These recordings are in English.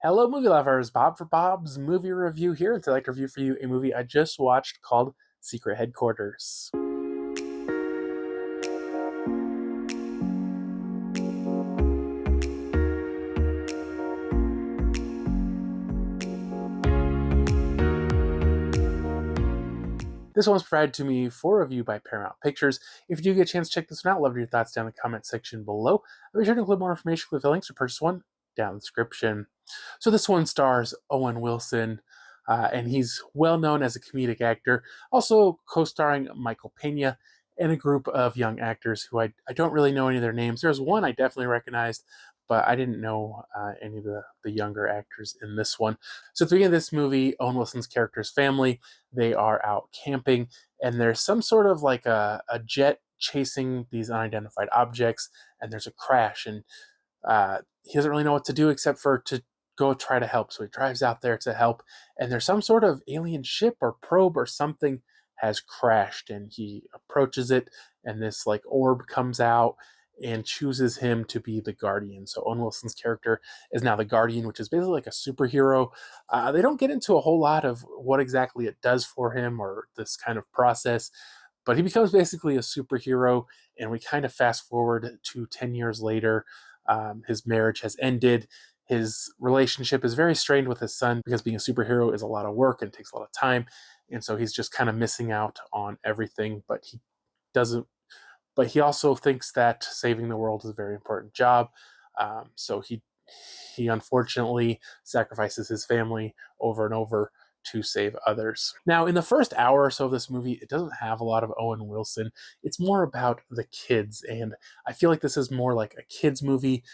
Hello, movie lovers. Bob for Bob's Movie Review here, and today I'd like to review for you a movie I just watched called Secret Headquarters. This one was provided to me for review by Paramount Pictures. If you do get a chance to check this one out, love your thoughts down in the comment section below. I'll be sure to include more information with the links to purchase one down in the description. So this one stars Owen Wilson, and he's well known as a comedic actor, also co-starring Michael Pena and a group of young actors who I don't really know any of their names. There's one I definitely recognized, but I didn't know any of the younger actors in this one. So at the beginning of this movie, Owen Wilson's character's family, they are out camping, and there's some sort of like a jet chasing these unidentified objects, and there's a crash, and he doesn't really know what to do except for to go try to help. So he drives out there to help, and there's some sort of alien ship or probe or something has crashed, and he approaches it, and this like orb comes out and chooses him to be the Guardian. So Owen Wilson's character is now the Guardian, which is basically like a superhero. They don't get into a whole lot of what exactly it does for him or this kind of process, but he becomes basically a superhero, and we kind of fast forward to 10 years later. His marriage has ended. His relationship is very strained with his son because being a superhero is a lot of work and takes a lot of time. And so he's just kind of missing out on everything, but he doesn't. But he also thinks that saving the world is a very important job. So he unfortunately sacrifices his family over and over to save others. Now, in the first hour or so of this movie, it doesn't have a lot of Owen Wilson. It's more about the kids, and I feel like this is more like a kids movie.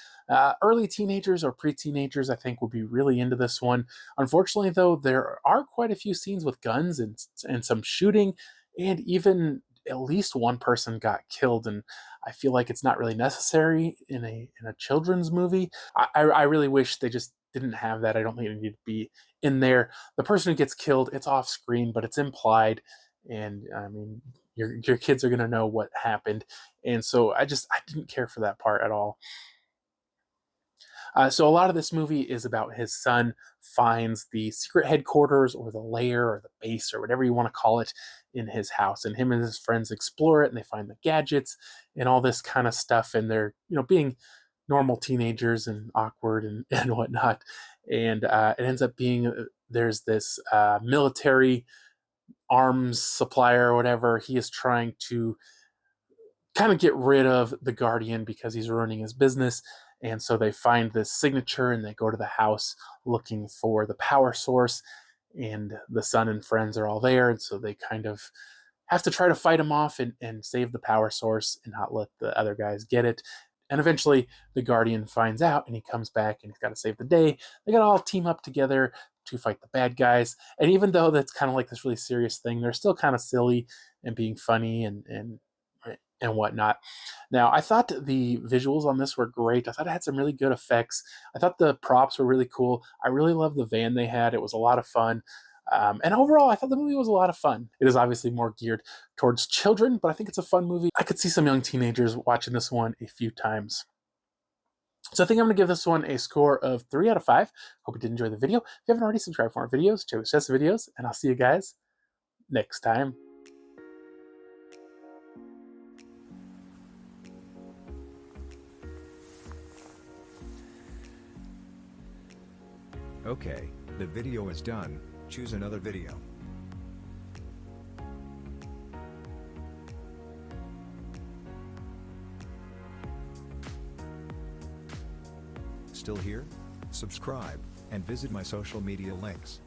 Early teenagers or pre-teenagers, I think, will be really into this one. Unfortunately, though, there are quite a few scenes with guns and some shooting, and even at least one person got killed, and I feel like it's not really necessary in a children's movie. I really wish they just didn't have that. I don't think it needed to be in there. The person who gets killed, it's off screen, but it's implied, and I mean, your kids are gonna know what happened, and so I didn't care for that part at all. So a lot of this movie is about his son finds the secret headquarters or the lair or the base or whatever you want to call it in his house, and him and his friends explore it, and they find the gadgets and all this kind of stuff, and they're being normal teenagers and awkward and whatnot, and it ends up being there's this military arms supplier or whatever. He is trying to kind of get rid of the Guardian because he's ruining his business. And so they find this signature and they go to the house looking for the power source, and the son and friends are all there. And so they kind of have to try to fight him off and save the power source and not let the other guys get it. And eventually the Guardian finds out and he comes back and he's got to save the day. They got to all team up together to fight the bad guys. And even though that's kind of like this really serious thing, they're still kind of silly and being funny and whatnot. Now, I thought the visuals on this were great. I thought it had some really good effects. I thought the props were really cool. I really loved the van they had. It was a lot of fun. And overall, I thought the movie was a lot of fun. It is obviously more geared towards children, but I think it's a fun movie. I could see some young teenagers watching this one a few times. So I think I'm going to give this one a score of 3 out of 5. Hope you did enjoy the video. If you haven't already, subscribe for more videos, check out Jessie videos, and I'll see you guys next time. Okay, the video is done. Choose another video. Still here? Subscribe, and visit my social media links.